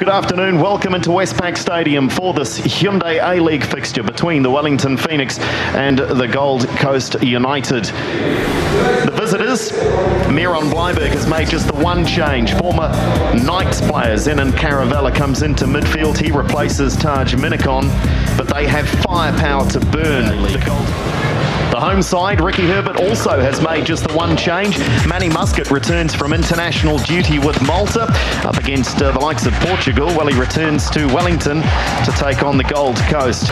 Good afternoon. Welcome into Westpac Stadium for this Hyundai A-League fixture between the Wellington Phoenix and the Gold Coast United. The visitors, Miron Bleiberg has made just the one change. Former Knights player Zenon Caravella comes into midfield. He replaces Taj Minikon, but they have firepower to burn. The home side, Ricky Herbert, also has made just the one change. Manny Muscat returns from international duty with Malta up against the likes of Portugal. Well, he returns to Wellington to take on the Gold Coast.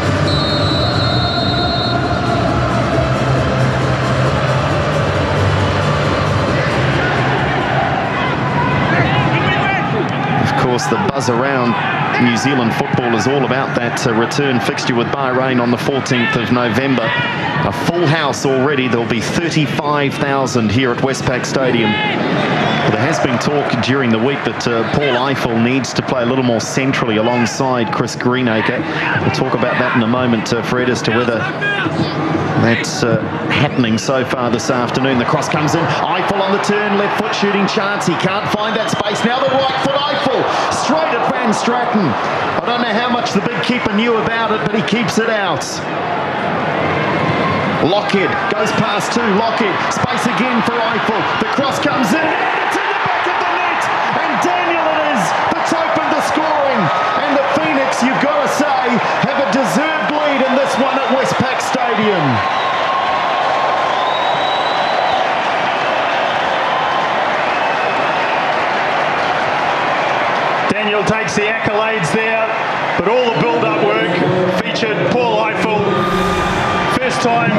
Of course, the buzz around New Zealand football is all about that return fixture with Bahrain on the 14th of November. A full house already. There'll be 35,000 here at Westpac Stadium. There has been talk during the week that Paul Eiffel needs to play a little more centrally alongside Chris Greenacre. We'll talk about that in a moment, Fred, as to whether that's happening so far this afternoon. The cross comes in. Eiffel on the turn, left foot shooting chance. He can't find that space. Now the right foot, Eiffel, straight at Van Straten. I don't know how much the big keeper knew about it, but he keeps it out. Lockhead goes past two. Lockhead, space again for Eiffel. The cross comes in, and it's in the back of the net. And Daniel it is that's opened the scoring. And the Phoenix, you've got to say, have a deserved lead in this one at Westpac Stadium. Daniel takes the accolades there, but all the build-up work featured Paul Eiffel. First time,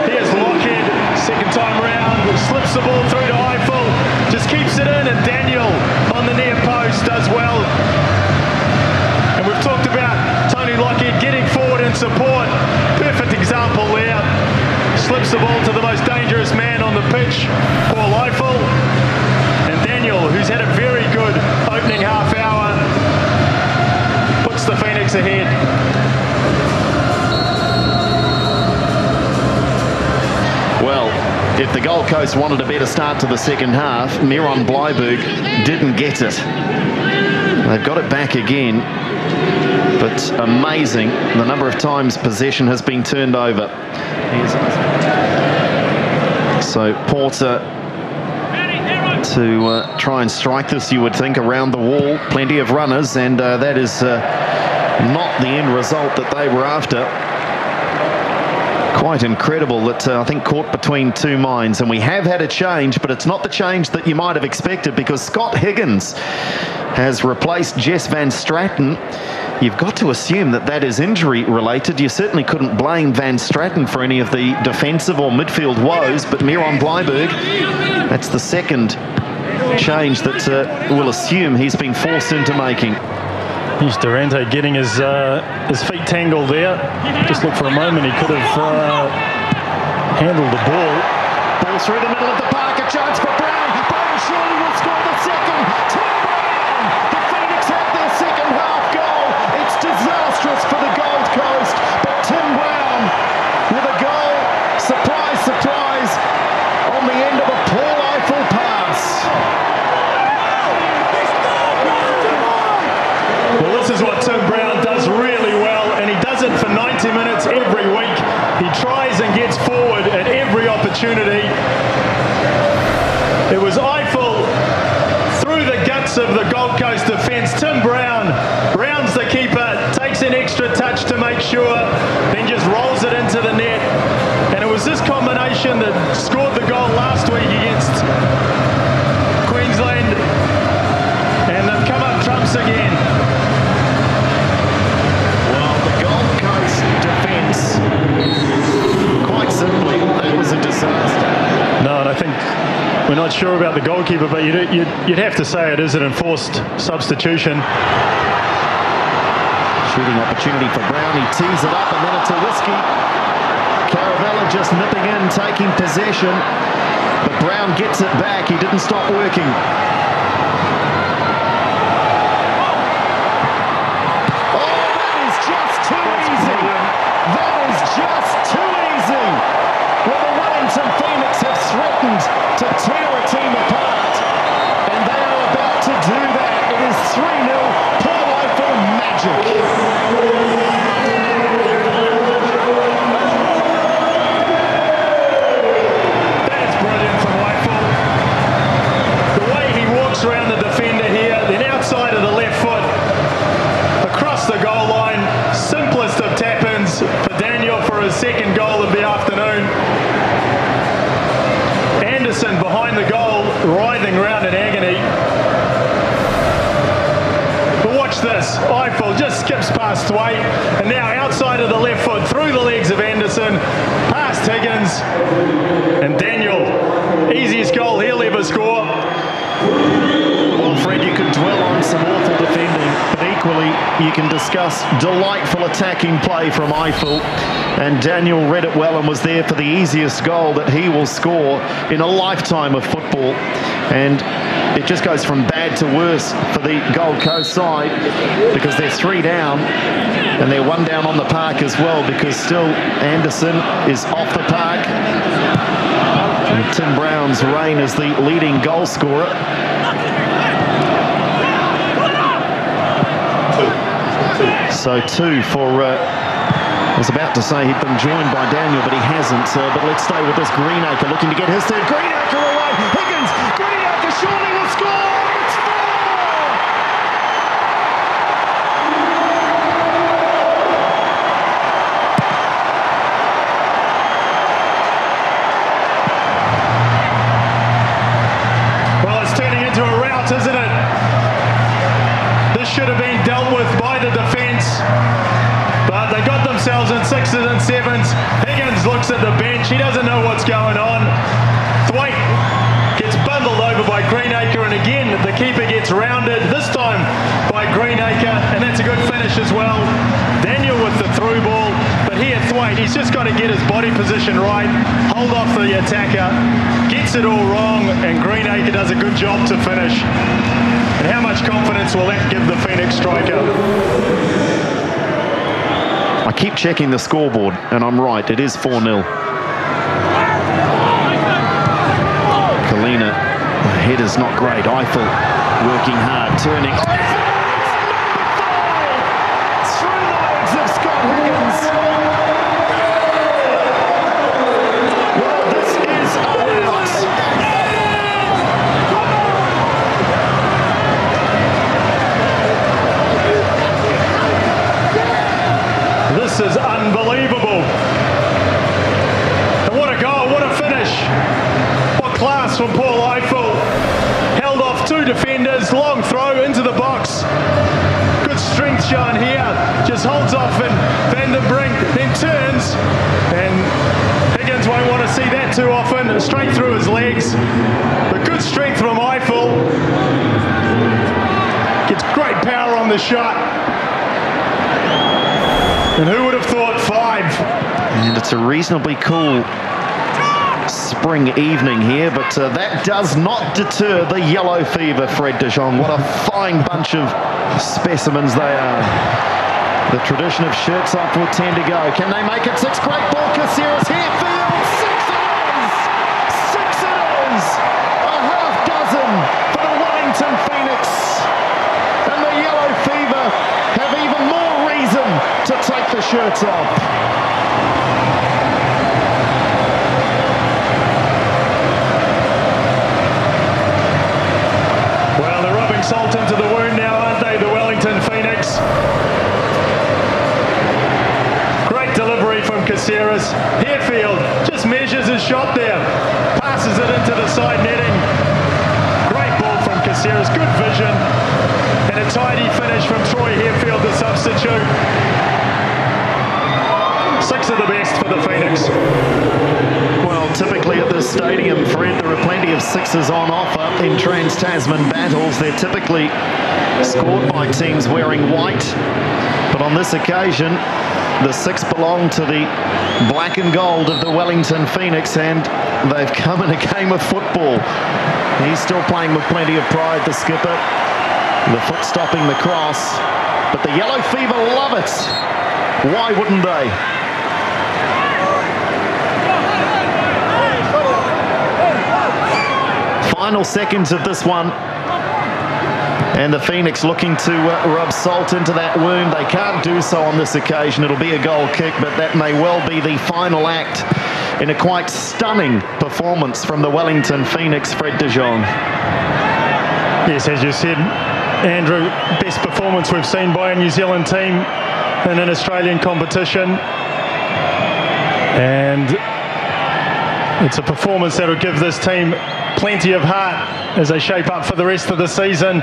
here's Lockhead. Second time round, slips the ball through to Eiffel, just keeps it in, and Daniel on the near post does well. And we've talked about Tony Lockhead getting forward in support. Perfect example there. Slips the ball to the most dangerous man on the pitch, Paul Eiffel. And Daniel, who's had a very good opening half hour, puts the Phoenix ahead. Well, if the Gold Coast wanted a better start to the second half, Miron Bleiberg didn't get it. They've got it back again, but amazing the number of times possession has been turned over. So Porter to try and strike this, you would think, around the wall. Plenty of runners, and that is not the end result that they were after. Quite incredible that I think caught between two minds. And we have had a change, but it's not the change that you might have expected, because Scott Higgins has replaced Jess Van Straten. You've got to assume that that is injury related. You certainly couldn't blame Van Straten for any of the defensive or midfield woes, but Miron Bleiberg, that's the second change that we'll assume he's been forced into making. Here's Durante getting his feet tangled there. Just look for a moment, he could have handled the ball. Ball through the middle of the park, a chance for Brown. Brown surely will score the second. Tim Brown! The Phoenix have their second half goal. It's disastrous for the Gold Coast, but Tim Brown with a goal. Surprise, surprise, on the end of a Paul Eiffel pass. Well, this is what Tim Brown does really well, and he does it for 90 minutes every week. He tries and gets forward at every opportunity. It was Eiffel through the guts of the Gold Coast defence. Tim Brown rounds the keeper, takes an extra touch to make sure, then just rolls it into the net. And it was this combination that scored the goal last week against Queensland, and they've come up trumps again. Quite simply, that was a disaster. No, and I think we're not sure about the goalkeeper, but you'd have to say it is an enforced substitution. Shooting opportunity for Brown. He tees it up, and then it's a risky. Caravella just nipping in, taking possession, but Brown gets it back. He didn't stop working. Phoenix have threatened to tear a team apart, and they are about to do that. It is 3-0. does. Eiffel just skips past Thwaite, and now outside of the left foot, through the legs of Anderson, past Higgins, and Daniel. Easiest goal he'll ever score. Well, Fred, you could dwell on some awful defending, but equally you can discuss delightful attacking play from Eiffel. And Daniel read it well and was there for the easiest goal that he will score in a lifetime of football. And it just goes from bad to worse for the Gold Coast side, because they're 3 down and they're 1 down on the park as well, because still Anderson is off the park. And Tim Brown's reign as the leading goal scorer. So 2 for, I was about to say he'd been joined by Daniel, but he hasn't. But let's stay with this. Greenacre looking to get his third. Greenacre away. Higgins. Greenacre surely will score. It's 4. Well, it's turning into a rout, isn't it? This should have been dealt with by the defence, but they got themselves in 6s and 7s. Higgins looks at the bench. He doesn't know what's going on. Thwaite gets bundled over by Greenacre, and again the keeper gets rounded, this time by Greenacre, and that's a good finish as well. Daniel with the through ball, but here Thwaite, he's just got to get his body position right, hold off the attacker, gets it all wrong, and Greenacre does a good job to finish. And how much confidence will that give the Phoenix striker? I keep checking the scoreboard, and I'm right, it is 4-0. Kalina, the head is not great. Eiffel working hard, turning. Oh, through the legs of Scott Higgins. Well, this is a rout. This is unbelievable. And what a goal, what a finish. What class from Paul Eiffel. Held off 2 defenders, long throw into the box. Good strength shown here. Just holds off and Van den Brink then turns. And Higgins won't want to see that too often. Straight through his legs. But good strength from Eiffel. Gets great power on the shot. And who would have thought 5? And it's a reasonably cool spring evening here, but that does not deter the yellow fever, Fred de Jong. What a fine bunch of specimens they are. The tradition of shirts off with 10 to go. Can they make it 6? Great ball, Caceres here, field. 6 it is! 6 it is! A half dozen for the Wellington Phoenix. And the yellow fever have even more reason to take the shirts off. Well, they're rubbing salt into the wound now, aren't they, the Wellington Phoenix? Great delivery from Caceres. Harefield just measures his shot there. Passes it into the side netting. Great ball from Caceres. Good vision. And a tidy finish from Troy Harefield, the substitute. 6 of the best for the Phoenix. Well, typically at this stadium, Fred, there are plenty of 6s on offer in Trans-Tasman battles. They're typically scored by teams wearing white. But on this occasion, the 6 belong to the black and gold of the Wellington Phoenix, and they've come in a game of football. He's still playing with plenty of pride, the skipper. The foot stopping the cross. But the yellow fever love it. Why wouldn't they? Final seconds of this one, and the Phoenix looking to rub salt into that wound. They can't do so on this occasion. It'll be a goal kick, but that may well be the final act in a quite stunning performance from the Wellington Phoenix, Fred de Jong. Yes, as you said, Andrew, best performance we've seen by a New Zealand team in an Australian competition. And it's a performance that will give this team plenty of heart as they shape up for the rest of the season.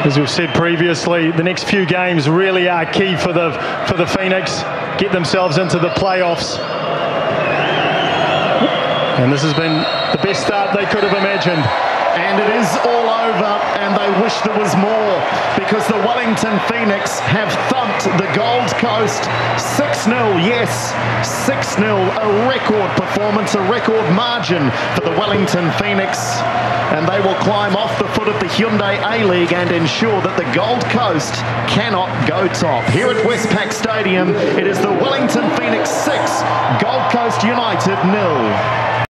As we've said previously, the next few games really are key for the Phoenix. Get themselves into the playoffs. And this has been the best start they could have imagined. And it is all over, and they wish there was more, because the Wellington Phoenix have thumped the Gold Coast 6-0. Yes, 6-0, a record performance, a record margin for the Wellington Phoenix. And they will climb off the foot of the Hyundai A-League and ensure that the Gold Coast cannot go top. Here at Westpac Stadium, it is the Wellington Phoenix 6, Gold Coast United 0.